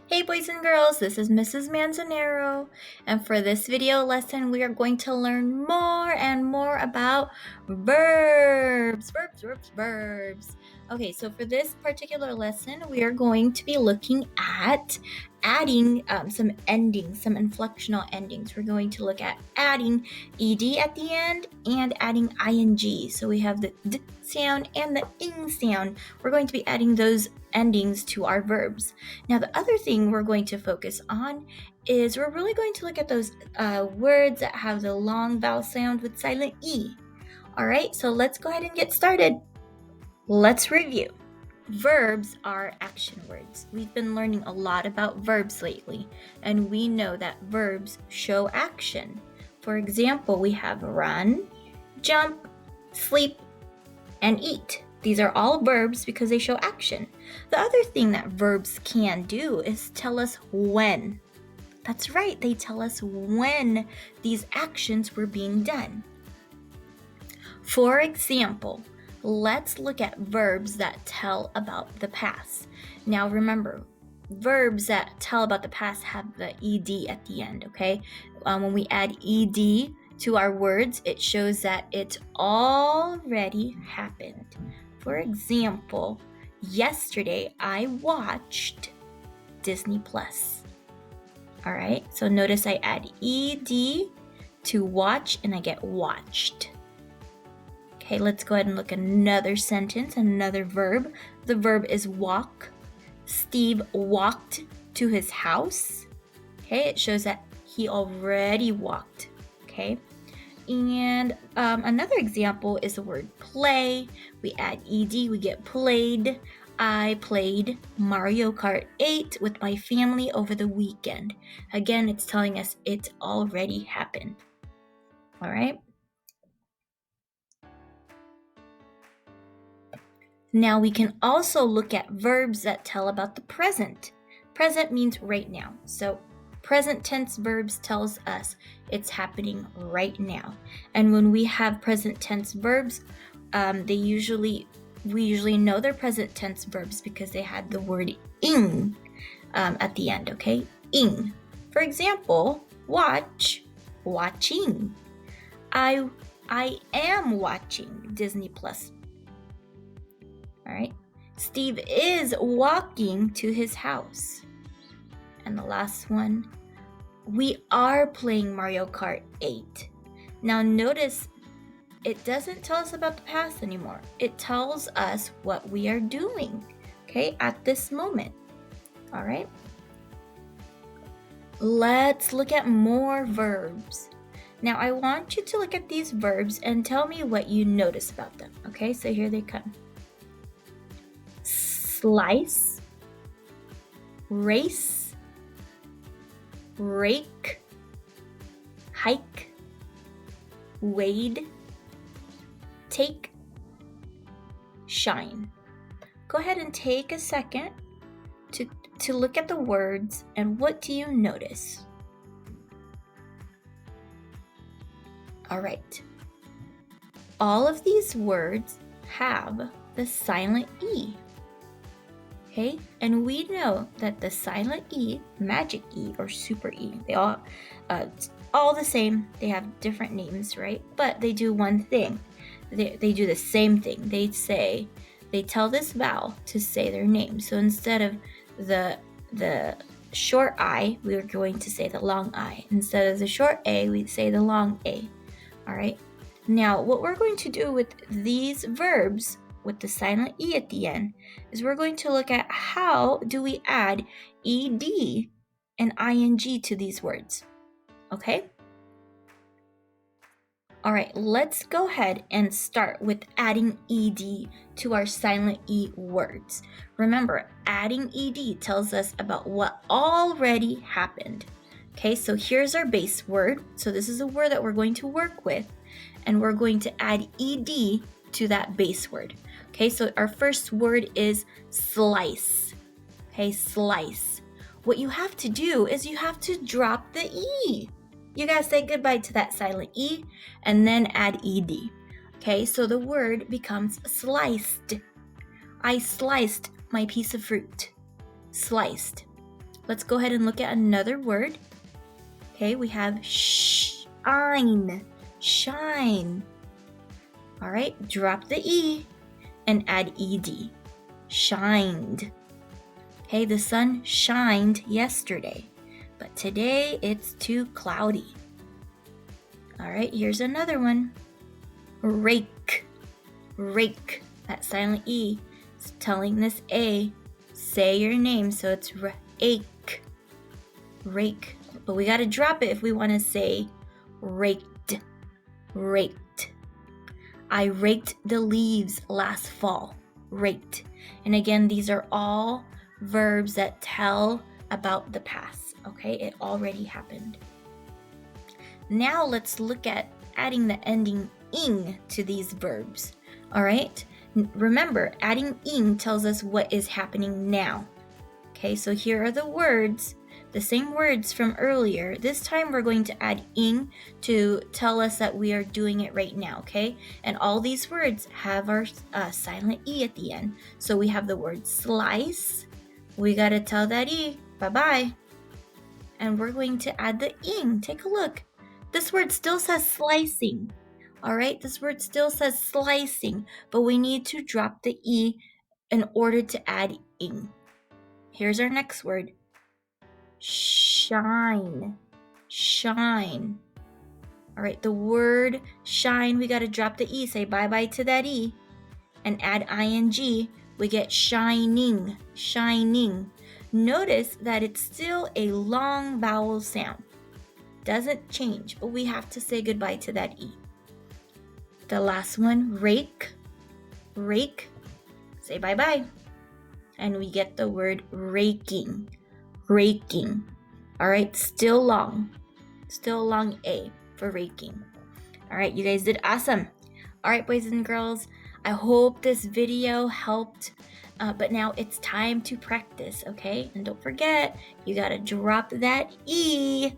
Hey boys and girls, this is Mrs. Manzanero, and for this video lesson we are going to learn more and more about verbs. Okay, so for this particular lesson we are going to be looking at adding some endings, some inflectional endings. We're going to look at adding ed at the end and adding ing. So we have the d sound and the ing sound. We're going to be adding those endings to our verbs. Now, the other thing we're going to focus on is we're really going to look at those words that have the long vowel sound with silent E. All right, so let's go ahead and get started. Let's review. Verbs are action words. We've been learning a lot about verbs lately, and we know that verbs show action. For example, we have run, jump, sleep, and eat. These are all verbs because they show action. The other thing that verbs can do is tell us when. That's right, they tell us when these actions were being done. For example, let's look at verbs that tell about the past. Now remember, verbs that tell about the past have the ed at the end, okay? When we add ed to our words, it shows that it's already happened. For example, yesterday I watched Disney Plus. All right, so notice I add ed to watch and I get watched. Okay, let's go ahead and look at another sentence, another verb. The verb is walk. Steve walked to his house. Okay, it shows that he already walked. Okay, and another example is the word play. We add ed, we get played. I played Mario Kart 8 with my family over the weekend. Again, it's telling us it already happened. All right. Now we can also look at verbs that tell about the present. Present means right now. So present tense verbs tells us it's happening right now. And when we have present tense verbs, we usually know they're present tense verbs because they had the word ing at the end, okay? Ing. For example, watch, watching. I am watching Disney Plus. All right. Steve is walking to his house. And the last one, we are playing Mario Kart 8. Now notice it doesn't tell us about the past anymore. It tells us what we are doing, okay, at this moment. All right. Let's look at more verbs. Now I want you to look at these verbs and tell me what you notice about them. Okay, so here they come. Slice, race, rake, hike, wade, take, shine. Go ahead and take a second to look at the words and what do you notice? All right. All of these words have the silent E. Okay, and we know that the silent E, magic E, or super E, they all the same. They have different names, right? But they do one thing. They do the same thing. They tell this vowel to say their name. So instead of the short I, we are going to say the long I. Instead of the short A, we say the long A. All right. Now, what we're going to do with these verbs with the silent E at the end is we're going to look at how do we add ed and ing to these words. Okay? All right, let's go ahead and start with adding ed to our silent E words. Remember, adding ed tells us about what already happened. Okay, so here's our base word. So this is a word that we're going to work with, and we're going to add ed to that base word. Okay, so our first word is slice. Okay, slice. What you have to do is you have to drop the E. You gotta say goodbye to that silent E and then add ed. Okay, so the word becomes sliced. I sliced my piece of fruit. Sliced. Let's go ahead and look at another word. Okay, we have shine. Shine. All right, drop the E and add ed. Shined. Okay, the sun shined yesterday, but today it's too cloudy. All right, here's another one. Rake. Rake. That silent E is telling this A, say your name, so it's rake. Rake. But we got to drop it if we want to say raked. Raked. I raked the leaves last fall. Raked. And again, these are all verbs that tell about the past. Okay, it already happened. Now let's look at adding the ending ing to these verbs. All right, remember, adding ing tells us what is happening now. Okay, so here are the words, the same words from earlier. This time we're going to add ing to tell us that we are doing it right now, okay? And all these words have our silent E at the end. So we have the word slice. We got to tell that E, bye-bye. And we're going to add the ing. Take a look. This word still says slicing. All right, this word still says slicing, but we need to drop the E in order to add ing. Here's our next word. Shine. Shine. All right, the word shine, we got to drop the E, say bye-bye to that E, and add ing. We get shining. Shining. Notice that it's still a long vowel sound. Doesn't change, but we have to say goodbye to that E. The last one, rake. Rake. Say bye-bye. And we get the word raking. Raking. All right, still long A for raking. All right, you guys did awesome. All right, boys and girls, I hope this video helped, but now it's time to practice, okay? And don't forget, you gotta drop that E.